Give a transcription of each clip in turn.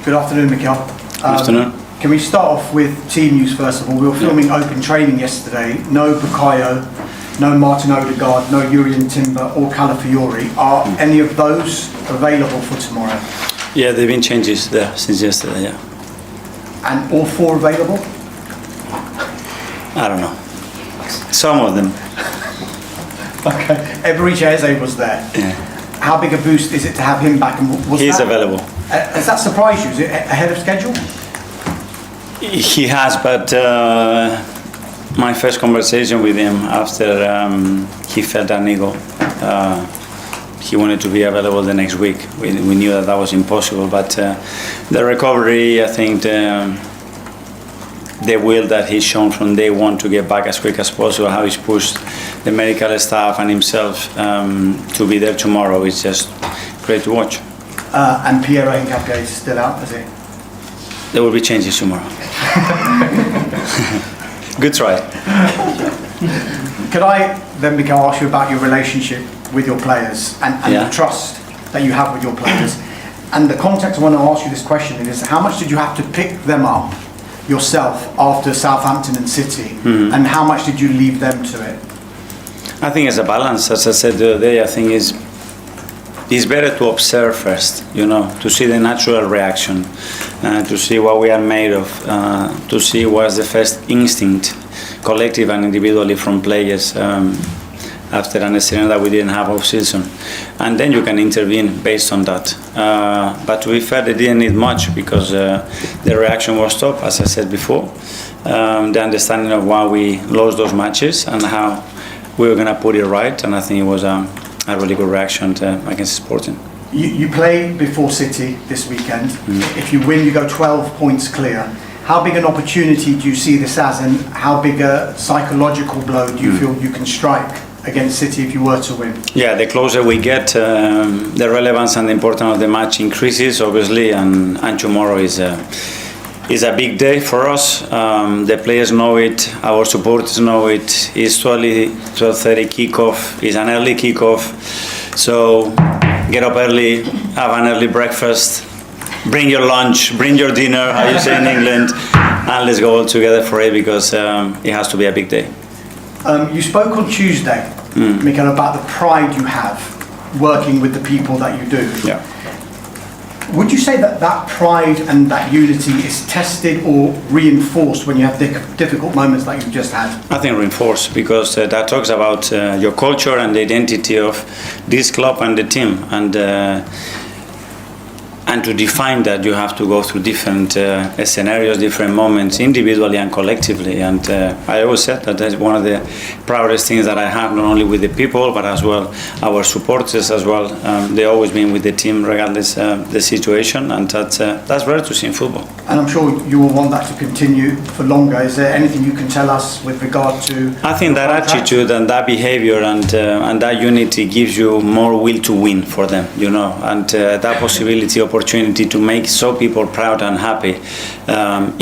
Good afternoon, Mikel. Good afternoon. Can we start off with team news first of all? We were filming open training yesterday. No Bukayo, no Martin Odegaard, no Jurriën Timber or Calafiori. Are any of those available for tomorrow? Yeah, there have been changes there since yesterday, yeah. And all four available? I don't know. Some of them. Okay. Eberechi Eze was there. Yeah. How big a boost is it to have him back? And He's available. Has that surprised you? Is it ahead of schedule? He has, but my first conversation with him after he felt an ego, he wanted to be available the next week. We knew that was impossible, but the recovery, I think the will that he's shown from day one to get back as quick as possible, how he's pushed the medical staff and himself to be there tomorrow is just great to watch. And Piero Hincapié is still out, is he? There will be changes tomorrow. Good try. Could I then, Mikel, ask you about your relationship with your players and the trust that you have with your players? And the context I want to ask you this question is, how much did you have to pick them up yourself after Southampton and City, and how much did you leave them to it? I think it's a balance. As I said the other day, I think it's better to observe first, to see the natural reaction, to see what we are made of, to see what's the first instinct, collective and individually from players after an scenario that we didn't have off season. And then you can intervene based on that. But to be fair, they didn't need much because the reaction was top, as I said before. The understanding of why we lost those matches and how we were going to put it right, and I think it was a really good reaction against Sporting. You play before City this weekend. If you win, you go 12 points clear. How big an opportunity do you see this as, and how big a psychological blow do you feel you can strike against City if you were to win? Yeah, the closer we get, the relevance and the importance of the match increases, obviously, and tomorrow is a big day for us. The players know it, our supporters know it. It's 12:30 kickoff. It's an early kickoff, so get up early, have an early breakfast, bring your lunch, bring your dinner, how you say in England, and let's go all together for it because it has to be a big day. You spoke on Tuesday, Mikel, about the pride you have working with the people that you do. Yeah. Would you say that pride and that unity is tested or reinforced when you have difficult moments like you've just had? I think reinforced because that talks about your culture and the identity of this club and the team. And to define that, you have to go through different scenarios, different moments, individually and collectively. And I always said that that's one of the proudest things that I have, not only with the people, but as well our supporters as well. They've always been with the team regardless the situation, and that's rare to see in football. And I'm sure you will want that to continue for longer. Is there anything you can tell us with regard to? I think that attitude and that behavior and that unity gives you more will to win for them, and that possibility, opportunity to make so people proud and happy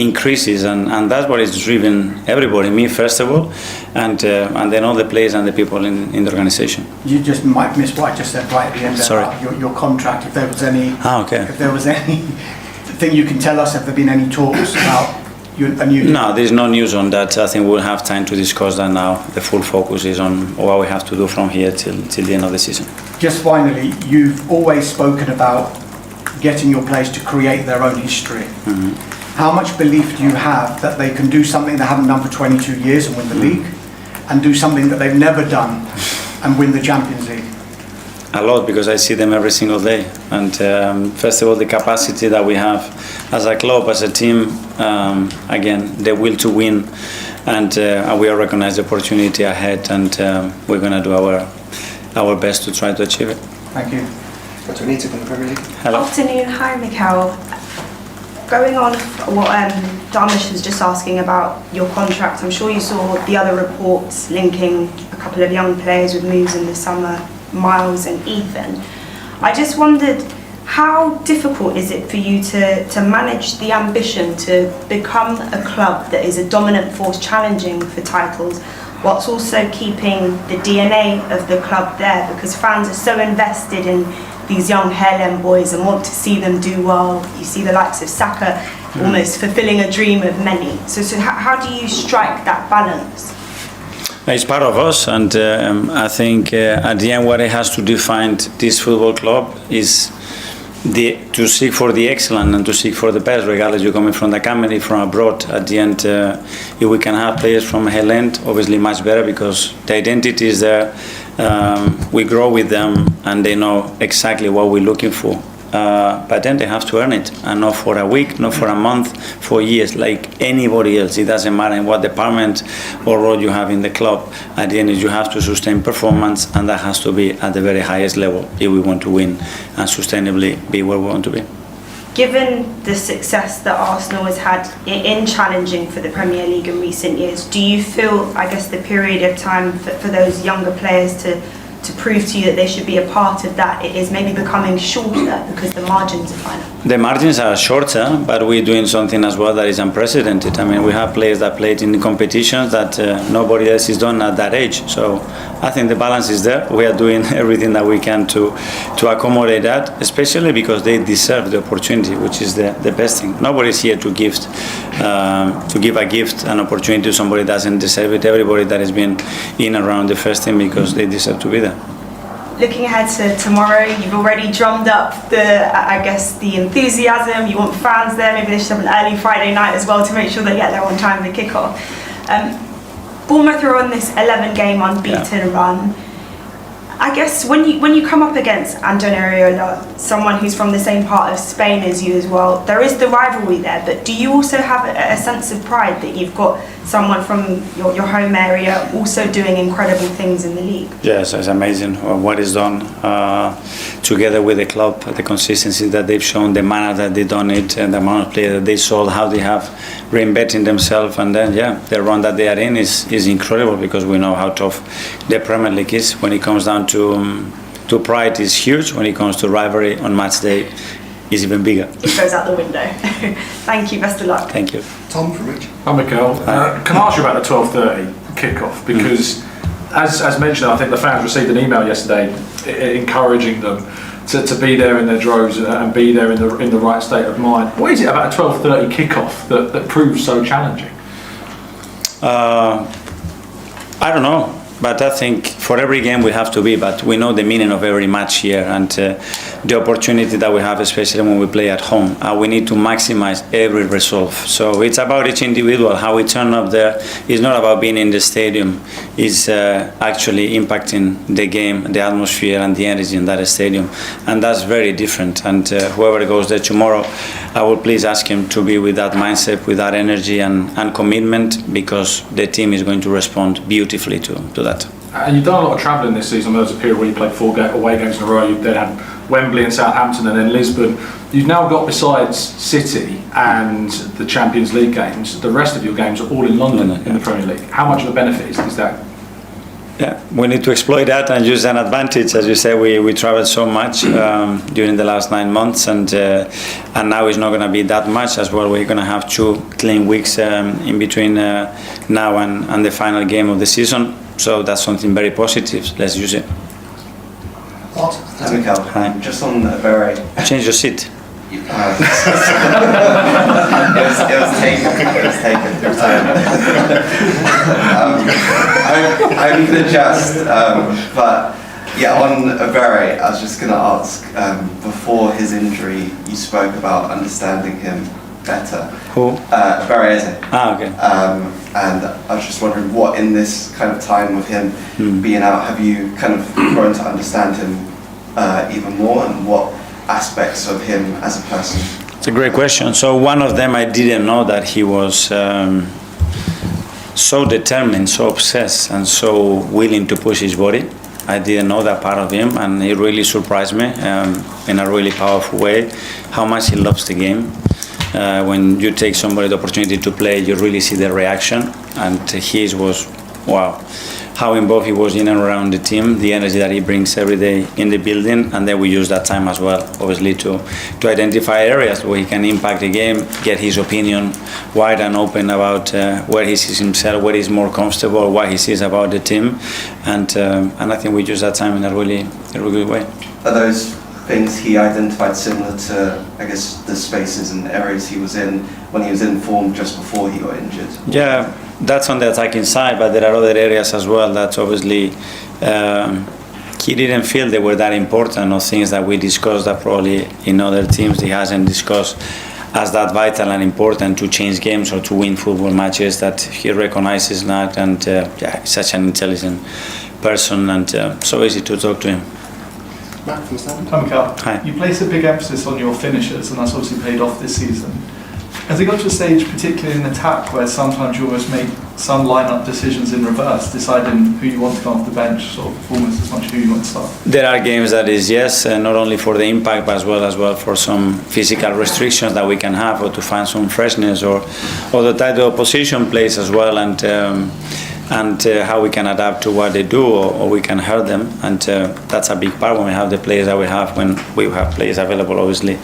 increases, and that's what is driven everybody, me first of all, and then all the players and the people in the organisation. You just might miss what I just said right at the end about your contract. If there was any, if there was anything you can tell us, have there been any talks about a new? No, there's no news on that. I think we'll have time to discuss that now. The full focus is on what we have to do from here till the end of the season. Just finally, you've always spoken about getting your players to create their own history. How much belief do you have that they can do something they haven't done for 22 years and win the league, and do something that they've never done and win the Champions League? A lot, because I see them every single day. And first of all, the capacity that we have as a club, as a team, again, the will to win, and we all recognize the opportunity ahead, and we're going to do our best to try to achieve it. Thank you. Antonita from the Premier League. Hello. Afternoon, hi Mikel. Going on what Dharmesh was just asking about your contract, I'm sure you saw the other reports linking a couple of young players with moves in the summer, Miles and Ethan. I just wondered, how difficult is it for you to manage the ambition to become a club that is a dominant force challenging for titles, whilst also keeping the DNA of the club there, because fans are so invested in these young hairline boys and want to see them do well. You see the likes of Saka almost fulfilling a dream of many. So how do you strike that balance? It's part of us, and I think at the end what it has to define this football club is to seek for the excellence and to seek for the best, regardless you're coming from the academy, from abroad. At the end, if we can have players from Highland, obviously much better, because the identity is there. We grow with them and they know exactly what we're looking for. But then they have to earn it, and not for a week, not for a month, for years, like anybody else. It doesn't matter in what department or role you have in the club. At the end, you have to sustain performance, and that has to be at the very highest level if we want to win and sustainably be where we want to be. Given the success that Arsenal has had in challenging for the Premier League in recent years, do you feel, I guess, the period of time for those younger players to prove to you that they should be a part of that, it is maybe becoming shorter because the margins are finer? The margins are shorter, but we're doing something as well that is unprecedented. I mean, we have players that played in competitions that nobody else has done at that age. So I think the balance is there. We are doing everything that we can to accommodate that, especially because they deserve the opportunity, which is the best thing. Nobody's here to give a gift, an opportunity to somebody that doesn't deserve it. Everybody that has been in around the first team, because they deserve to be there. Looking ahead to tomorrow, you've already drummed up the enthusiasm. You want fans there. Maybe they should have an early Friday night as well to make sure they get there on time for kickoff. Bournemouth are on this 11-game unbeaten run. I guess when you come up against Antonio Areola, someone who's from the same part of Spain as you as well, there is the rivalry there, but do you also have a sense of pride that you've got someone from your home area also doing incredible things in the league? Yes, it's amazing what is done together with the club, the consistency that they've shown, the manner that they've done it, and the amount of players that they sold, how they have reinvented themselves, and then the run that they are in is incredible, because we know how tough the Premier League is. When it comes down to pride, is huge. When it comes to rivalry on match day, is even bigger. It goes out the window. Thank you, best of luck. Thank you. Tom from Rich. Hi, Mikel. Can I ask you about the 12:30 kickoff? Because as mentioned, I think the fans received an email yesterday encouraging them to be there in their droves and be there in the right state of mind. What is it about a 12:30 kickoff that proves so challenging? I don't know. But I think for every game we have to be, but we know the meaning of every match here, and the opportunity that we have, especially when we play at home. We need to maximize every result. So it's about each individual, how we turn up there. It's not about being in the stadium. It's actually impacting the game, the atmosphere and the energy in that stadium. And that's very different. And whoever goes there tomorrow, I will please ask him to be with that mindset, with that energy and commitment, because the team is going to respond beautifully to that. And you've done a lot of travelling this season. There was a period where you played 4 away games in a row. You then had Wembley and Southampton and then Lisbon. You've now got, besides City and the Champions League games, the rest of your games are all in London in the Premier League. How much of a benefit is that? Yeah, we need to exploit that and use an advantage. As you say, we traveled so much during the last 9 months, and now it's not going to be that much as well. We're going to have 2 clean weeks in between now and the final game of the season. So that's something very positive. Let's use it. What? Hi, Mikel. Hi. Just on a very... Change your seat. It was taken. I'm going to adjust, but yeah, on Avere, I was just going to ask, before his injury, you spoke about understanding him better. Who? Avere. Okay. And I was just wondering, what in this kind of time with him being out, have you kind of grown to understand him even more, and what aspects of him as a person? It's a great question. So one of them, I didn't know that he was so determined, so obsessed, and so willing to push his body. I didn't know that part of him, and it really surprised me in a really powerful way, how much he loves the game. When you take somebody the opportunity to play, you really see the reaction, and his was, wow, how involved he was in and around the team, the energy that he brings every day in the building, and then we use that time as well, obviously, to identify areas where he can impact the game, get his opinion wide and open about where he sees himself, where he's more comfortable, what he sees about the team, and I think we use that time in a really good way. Are those things he identified similar to, I guess, the spaces and areas he was in when he was in form just before he got injured? Yeah, that's on the attacking side, but there are other areas as well that obviously he didn't feel they were that important, or things that we discussed that probably in other teams he hasn't discussed as that vital and important to change games or to win football matches, that he recognizes that. And he's such an intelligent person, and so easy to talk to him. Matt from Stanford. Hi, Mikel. Hi. You place a big emphasis on your finishers, and that's obviously paid off this season. Has it got to a stage, particularly in attack, where sometimes you almost make some line-up decisions in reverse, deciding who you want to come off the bench, sort of almost as much who you want to start? There are games that is yes, not only for the impact, but as well for some physical restrictions that we can have, or to find some freshness, or the type of opposition plays as well, and how we can adapt to what they do, or we can hurt them, and that's a big part when we have the players that we have. When we have players available, obviously,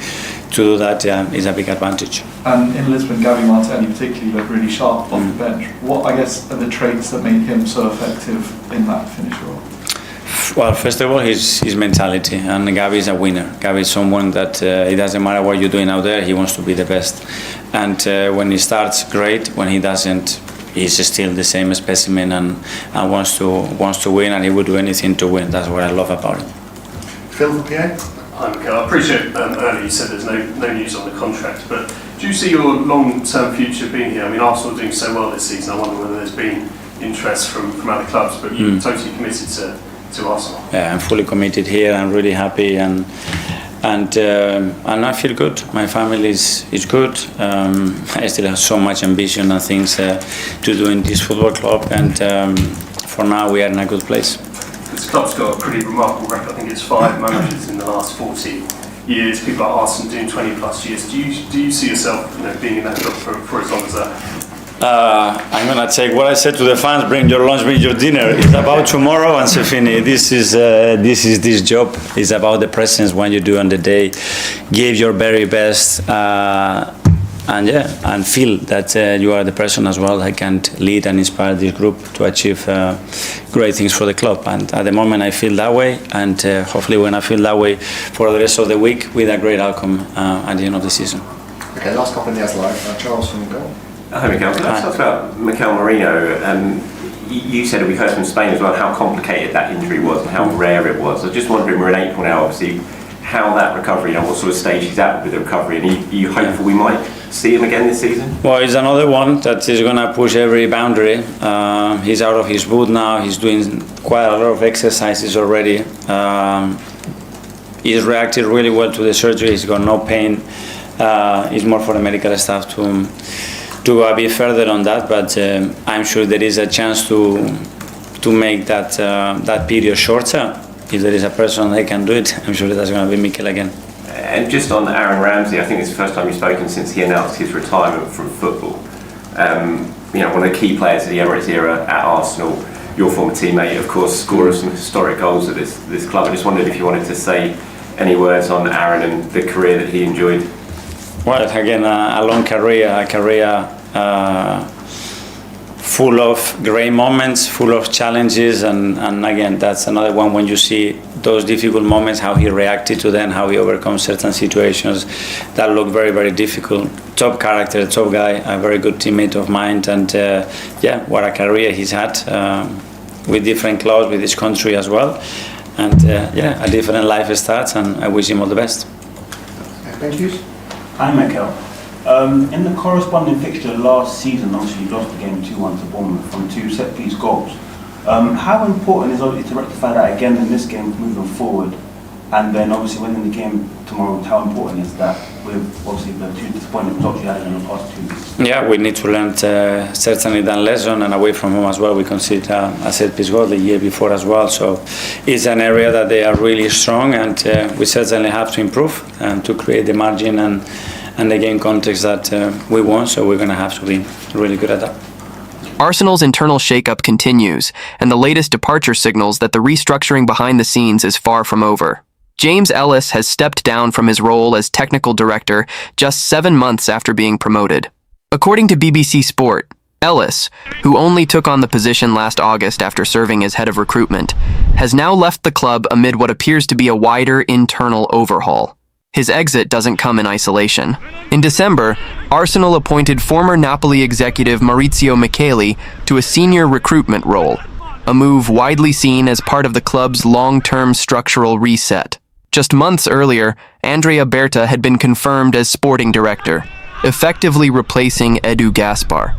to do that is a big advantage. And in Lisbon, Gabby Martelli particularly looked really sharp off the bench. What, I guess, are the traits that made him so effective in that finisher role? Well, first of all, his mentality, and Gabi is a winner. Gabi is someone that it doesn't matter what you're doing out there, he wants to be the best. And when he starts, great. When he doesn't, he's still the same specimen, and wants to win, and he would do anything to win. That's what I love about him. Phil from PA. Hi, Mikel. I appreciate earlier you said there's no news on the contract, but do you see your long-term future being here? I mean, Arsenal are doing so well this season. I wonder whether there's been interest from other clubs, but you're totally committed to Arsenal. Yeah, I'm fully committed here. I'm really happy, and I feel good. My family is good. I still have so much ambition and things to do in this football club, and for now we are in a good place. This club's got a pretty remarkable record. I think it's 5 managers in the last 40 years. People like Arsenal doing 20 plus years. Do you see yourself being in that job for as long as that? I'm gonna take what I said to the fans: bring your lunch, bring your dinner. It's about tomorrow, and Sefini. This is this job. It's about the presence, what you do on the day. Give your very best, and feel that you are the person as well that can lead and inspire this group to achieve great things for the club. And at the moment, I feel that way, and hopefully, we're gonna feel that way for the rest of the week with a great outcome at the end of the season. Okay, last couple of years live. Charles from goal. Hi, Mikel. Can I talk about Mikel Merino? You said, we heard from Spain as well, how complicated that injury was and how rare it was. I was just wondering, we're in April now, obviously, how that recovery, what sort of stage he's at with the recovery, and are you hopeful we might see him again this season? Well, it's another one that is going to push every boundary. He's out of his boot now. He's doing quite a lot of exercises already. He's reacted really well to the surgery. He's got no pain. It's more for the medical staff to go a bit further on that, but I'm sure there is a chance to make that period shorter. If there is a person that can do it, I'm sure that's going to be Mikel again. And just on Aaron Ramsey, I think it's the first time you've spoken since he announced his retirement from football. One of the key players of the Emirates era at Arsenal, your former teammate, of course, scorer of some historic goals at this club. I just wondered if you wanted to say any words on Aaron and the career that he enjoyed. Well, again, a long career, full of great moments, full of challenges, and again, that's another one when you see those difficult moments, how he reacted to them, how he overcomes certain situations that look very, very difficult. Top character, top guy, a very good teammate of mine, and what a career he's had with different clubs, with this country as well, and a different life starts, and I wish him all the best. Thank you. Hi, Mikel. In the corresponding fixture last season, obviously you lost the game 2-1 to Bournemouth from 2 set-piece goals. How important is obviously to rectify that again in this game moving forward? And then obviously winning the game tomorrow, how important is that with obviously the 2 disappointing results you had in the past 2 weeks? Yeah, we need to learn certainly that lesson, and away from home as well. We conceded a set-piece goal the year before as well. So it's an area that they are really strong, and we certainly have to improve and to create the margin and the game context that we want. So we're going to have to be really good at that. Arsenal's internal shakeup continues, and the latest departure signals that the restructuring behind the scenes is far from over. James Ellis has stepped down from his role as technical director just 7 months after being promoted. According to BBC Sport, Ellis, who only took on the position last August after serving as head of recruitment, has now left the club amid what appears to be a wider internal overhaul. His exit doesn't come in isolation. In December, Arsenal appointed former Napoli executive Maurizio Micheli to a senior recruitment role, a move widely seen as part of the club's long-term structural reset. Just months earlier, Andrea Berta had been confirmed as sporting director, effectively replacing Edu Gaspar.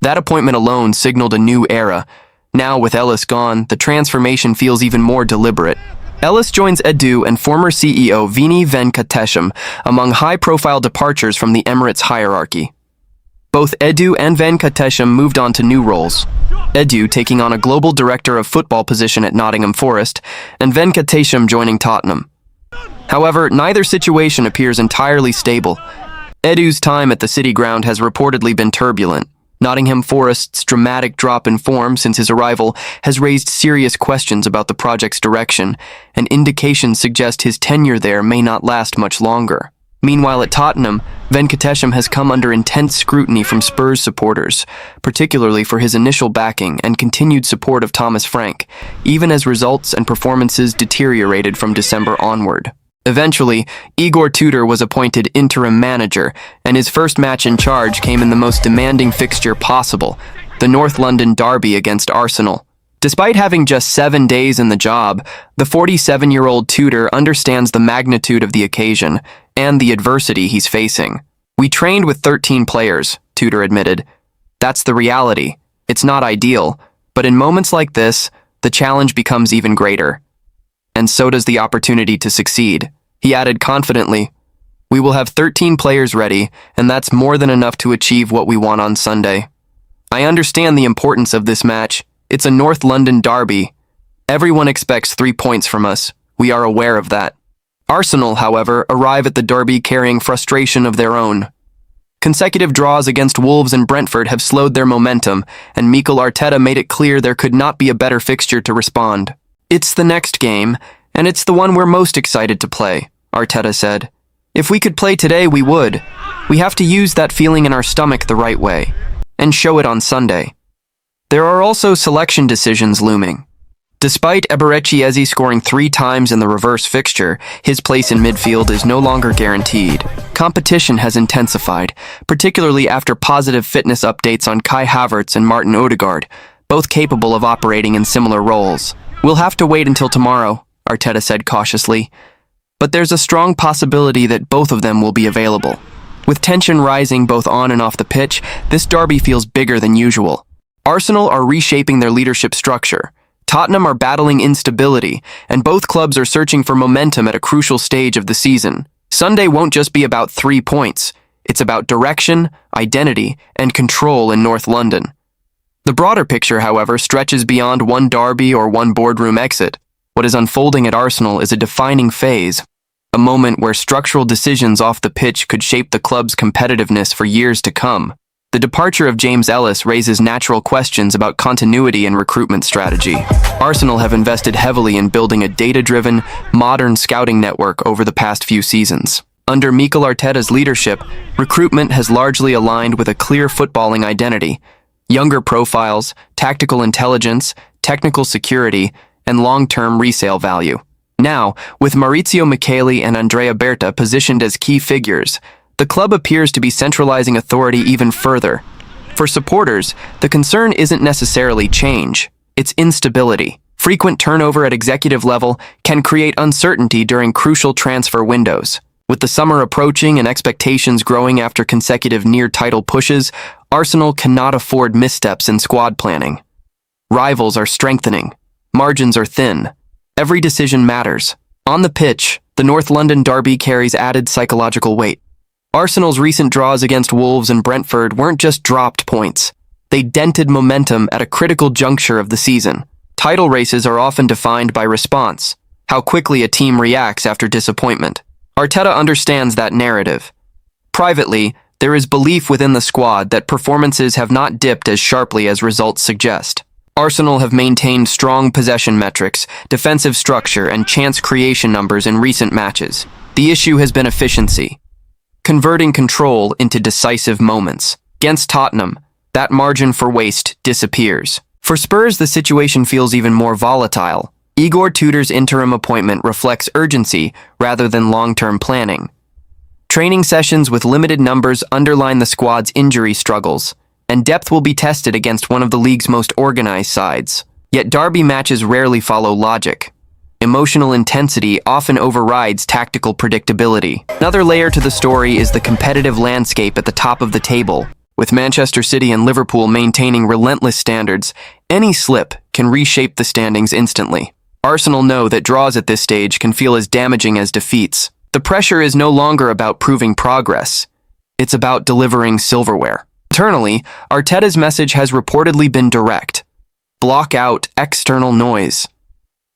That appointment alone signaled a new era. Now, with Ellis gone, the transformation feels even more deliberate. Ellis joins Edu and former CEO Vini Venkatesham among high-profile departures from the Emirates hierarchy. Both Edu and Venkatesham moved on to new roles, Edu taking on a global director of football position at Nottingham Forest, and Venkatesham joining Tottenham. However, neither situation appears entirely stable. Edu's time at the City Ground has reportedly been turbulent. Nottingham Forest's dramatic drop in form since his arrival has raised serious questions about the project's direction, and indications suggest his tenure there may not last much longer. Meanwhile, at Tottenham, Venkatesham has come under intense scrutiny from Spurs supporters, particularly for his initial backing and continued support of Thomas Frank, even as results and performances deteriorated from December onward. Eventually, Igor Tudor was appointed interim manager, and his first match in charge came in the most demanding fixture possible, the North London derby against Arsenal. Despite having just 7 days in the job, the 47-year-old Tudor understands the magnitude of the occasion and the adversity he's facing. "We trained with 13 players," Tudor admitted. "That's the reality. It's not ideal, but in moments like this, the challenge becomes even greater. And so does the opportunity to succeed." He added confidently, "We will have 13 players ready, and that's more than enough to achieve what we want on Sunday. I understand the importance of this match. It's a North London derby. Everyone expects 3 points from us. We are aware of that." Arsenal, however, arrive at the derby carrying frustration of their own. Consecutive draws against Wolves and Brentford have slowed their momentum, and Mikel Arteta made it clear there could not be a better fixture to respond. "It's the next game, and it's the one we're most excited to play," Arteta said. "If we could play today, we would. We have to use that feeling in our stomach the right way, and show it on Sunday." There are also selection decisions looming. Despite Eberechi Eze scoring 3 times in the reverse fixture, his place in midfield is no longer guaranteed. Competition has intensified, particularly after positive fitness updates on Kai Havertz and Martin Odegaard, both capable of operating in similar roles. "We'll have to wait until tomorrow," Arteta said cautiously. "But there's a strong possibility that both of them will be available." With tension rising both on and off the pitch, this derby feels bigger than usual. Arsenal are reshaping their leadership structure. Tottenham are battling instability, and both clubs are searching for momentum at a crucial stage of the season. Sunday won't just be about 3 points. It's about direction, identity, and control in North London. The broader picture, however, stretches beyond one derby or one boardroom exit. What is unfolding at Arsenal is a defining phase, a moment where structural decisions off the pitch could shape the club's competitiveness for years to come. The departure of James Ellis raises natural questions about continuity and recruitment strategy. Arsenal have invested heavily in building a data-driven, modern scouting network over the past few seasons. Under Mikel Arteta's leadership, recruitment has largely aligned with a clear footballing identity: younger profiles, tactical intelligence, technical security, and long-term resale value. Now, with Maurizio Micheli and Andrea Berta positioned as key figures, the club appears to be centralizing authority even further. For supporters, the concern isn't necessarily change, it's instability. Frequent turnover at executive level can create uncertainty during crucial transfer windows. With the summer approaching and expectations growing after consecutive near-title pushes, Arsenal cannot afford missteps in squad planning. Rivals are strengthening. Margins are thin. Every decision matters. On the pitch, the North London derby carries added psychological weight. Arsenal's recent draws against Wolves and Brentford weren't just dropped points. They dented momentum at a critical juncture of the season. Title races are often defined by response, how quickly a team reacts after disappointment. Arteta understands that narrative. Privately, there is belief within the squad that performances have not dipped as sharply as results suggest. Arsenal have maintained strong possession metrics, defensive structure, and chance creation numbers in recent matches. The issue has been efficiency, converting control into decisive moments. Against Tottenham, That margin for waste disappears. For Spurs, the situation feels even more volatile. Igor Tudor's interim appointment reflects urgency rather than long-term planning. Training sessions with limited numbers underline the squad's injury struggles, and depth will be tested against one of the league's most organized sides. Yet derby matches rarely follow logic. Emotional intensity often overrides tactical predictability. Another layer to the story is the competitive landscape at the top of the table. With Manchester City and Liverpool maintaining relentless standards, any slip can reshape the standings instantly. Arsenal know that draws at this stage can feel as damaging as defeats. The pressure is no longer about proving progress. It's about delivering silverware. Internally, Arteta's message has reportedly been direct. Block out external noise.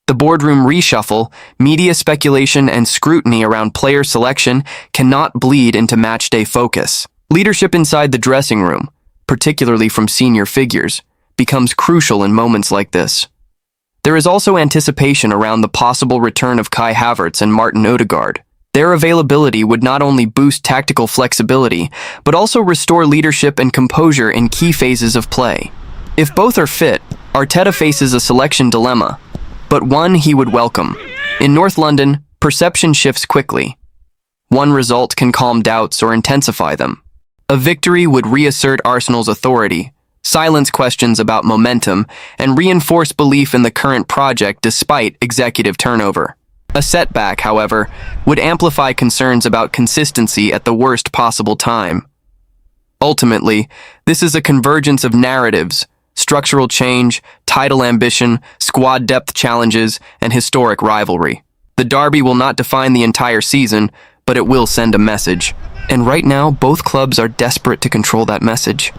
The boardroom reshuffle, media speculation, and scrutiny around player selection cannot bleed into matchday focus. Leadership inside the dressing room, particularly from senior figures, becomes crucial in moments like this. There is also anticipation around the possible return of Kai Havertz and Martin Odegaard. Their availability would not only boost tactical flexibility, but also restore leadership and composure in key phases of play. If both are fit, Arteta faces a selection dilemma, but one he would welcome. In North London, perception shifts quickly. One result can calm doubts or intensify them. A victory would reassert Arsenal's authority, silence questions about momentum, and reinforce belief in the current project despite executive turnover. A setback, however, would amplify concerns about consistency at the worst possible time. Ultimately, this is a convergence of narratives: structural change, title ambition, squad depth challenges, and historic rivalry. The derby will not define the entire season, but it will send a message. And right now, both clubs are desperate to control that message.